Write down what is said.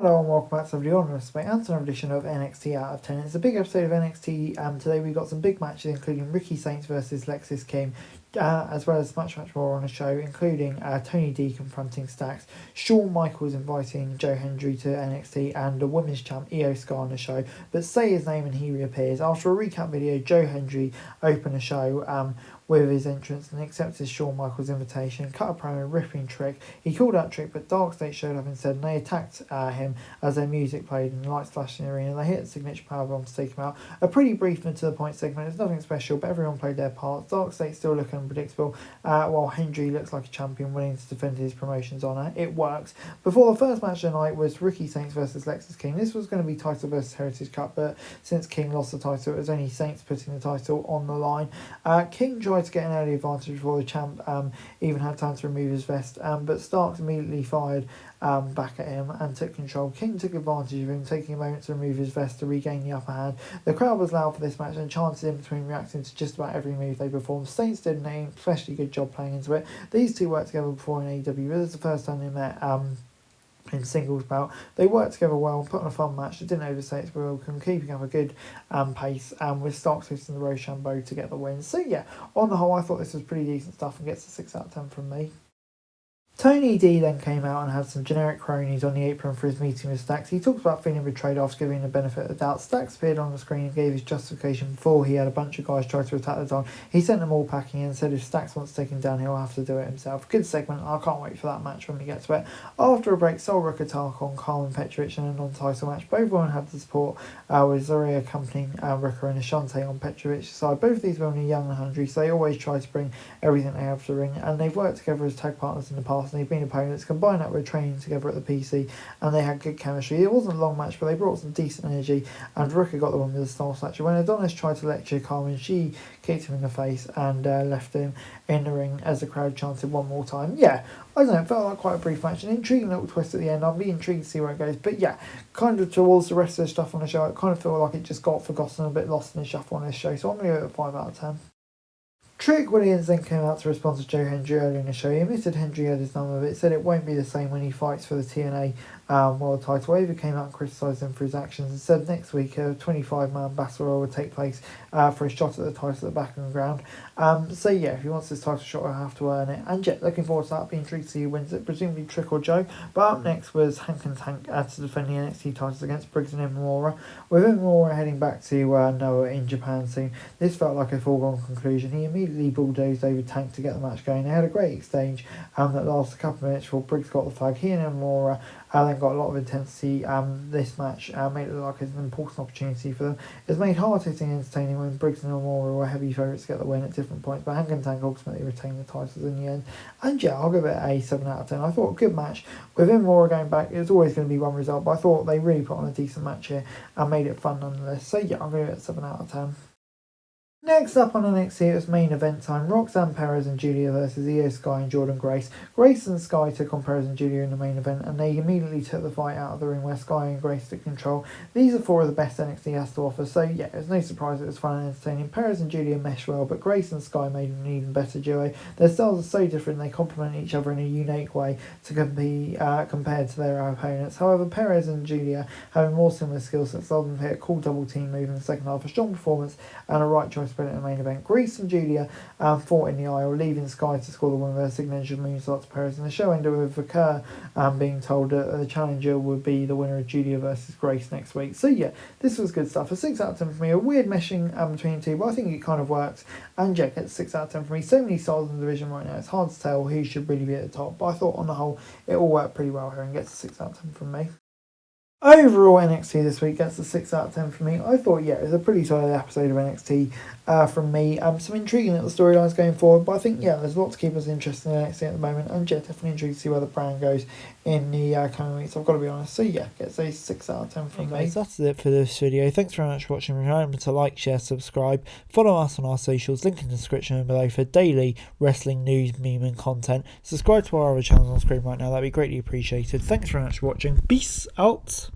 Hello and welcome back to the honest mate and another edition of NXT Out of 10. It's a big episode of NXT. Today we've got some big matches including Ricky Saints versus Lexis King, as well as much more on the show, including Tony D confronting Stacks, Shawn Michaels inviting Joe Hendry to NXT, and the women's champ Io Sky on the show. But say his name and he reappears. After a recap video, Joe Hendry opened the show with his entrance and accepted Shawn Michaels' invitation, cut a promo ripping Trick. He called out Trick, but Dark State showed up instead, and they attacked him as their music played and lights flashed in the arena. They hit a signature powerbomb to take him out. A pretty brief and to the point segment. It's nothing special, but everyone played their parts. Dark State still looking unpredictable, while Hendry looks like a champion willing to defend his promotion's honour. It works. Before the first match of the night was Ricky Saints versus Lexis King. This was going to be title versus Heritage Cup, but since King lost the title, it was only Saints putting the title on the line. King tried to get an early advantage before the champ even had time to remove his vest, but Starks immediately fired back at him and took control. King took advantage of him, taking a moment to remove his vest to regain the upper hand. The crowd was loud for this match and chanted in between, reacting to just about every move they performed. Saints did an especially good job playing into it. These two worked together before in AEW. This is the first time they met in singles bout. They worked together well and put on a fun match that didn't overstay its welcome, keeping up a good pace, with Starks hitting the Rochambeau to get the win. So yeah, on the whole, I thought this was pretty decent stuff and gets a 6 out of 10 from me. Tony D then came out and had some generic cronies on the apron for his meeting with Stacks. He talked about feeling betrayed after giving the benefit of the doubt. Stacks appeared on the screen and gave his justification before he had a bunch of guys try to attack the Don. He sent them all packing and said if Stacks wants to take him down, he'll have to do it himself. Good segment. I can't wait for that match when we get to it. After a break, Sol Rukataka on Carmen Petrovic in a non-title match. Both women had the support, with Zoria accompanying Ruka and Ashante on Petrovic's side. Both of these women are young and hungry, so they always try to bring everything they have to the ring, and they've worked together as tag partners in the past, and they've been opponents. Combine that with training together at the PC, and they had good chemistry. It wasn't a long match, but they brought some decent energy, and Ruka got the one with a style snatcher. When Adonis tried to lecture Carmen, she kicked him in the face and left him in the ring as the crowd chanted one more time. Yeah, I don't know, it felt like quite a brief match, an intriguing little twist at the end. I'll be intrigued to see where it goes, but yeah, kind of towards the rest of the stuff on the show, I kind of feel like it just got forgotten, a bit lost in the shuffle on this show, so I'm going to give it a 5 out of 10. Trick Williams then came out to respond to Joe Hendry earlier in the show. He admitted Hendry had his number, but said it won't be the same when he fights for the TNA World title. Ava came out and criticised him for his actions and said next week a 25-man battle royal would take place for a shot at the title at the back of the ground. So yeah, if he wants this title shot, he'll have to earn it. And yeah, looking forward to that. Being intrigued to see who wins it, presumably Trick or Joe. But up next was Hank and Tank to defend the NXT titles against Briggs and Imamura. With Imamura heading back to Noah in Japan soon, this felt like a foregone conclusion. He immediately bulldozed over Tank to get the match going. They had a great exchange that lasted a couple of minutes before Briggs got the flag. He and Imamura then got a lot of intensity. This match made it look like it's an important opportunity for them. It was made hard-hitting and entertaining when Briggs and Imamura were heavy favourites to get the win at different points, but Hank and Tank ultimately retained the titles in the end. And yeah, I'll give it a 7 out of 10. I thought a good match. With Imamura going back, it was always going to be one result, but I thought they really put on a decent match here and made it fun nonetheless. So yeah, I'll give it a 7 out of 10. Next up on NXT, it was main event time. Roxanne Perez and Julia versus Io Sky and Jordan Grace. Grace and Sky took on Perez and Julia in the main event, and they immediately took the fight out of the ring where Sky and Grace took control. These are 4 of the best NXT has to offer, so yeah, it's no surprise it was fun and entertaining. Perez and Julia meshed well, but Grace and Sky made an even better duo. Their styles are so different, they complement each other in a unique way to compete compared to their opponents. However, Perez and Julia having more similar skill sets allowed them to hit a cool double team move in the second half, a strong performance and a right choice in the main event. Grace and Julia fought in the aisle, leaving Sky to score the win with a signature moonsault to Perez, and the show ended with Vaquer being told that the challenger would be the winner of Julia versus Grace next week. So yeah, this was good stuff. A 6 out of 10 for me. A weird meshing between the two, but I think it kind of works. And yeah, gets 6 out of 10 for me. So many styles in the division right now, it's hard to tell who should really be at the top, but I thought on the whole it all worked pretty well here and gets a 6 out of 10 from me. Overall, NXT this week gets a 6 out of 10 from me. I thought, yeah, it was a pretty solid episode of NXT from me. Some intriguing little storylines going forward, but I think, yeah, there's a lot to keep us interested in NXT at the moment, and yeah, definitely intrigued to see where the brand goes in the coming weeks, I've got to be honest. So yeah, gets a 6 out of 10 from me. That's it for this video. Thanks very much for watching. Remember to like, share, subscribe, follow us on our socials, link in the description below for daily wrestling news, meme and content. Subscribe to our other channels on screen right now, that'd be greatly appreciated. Thanks very much for watching. Peace out.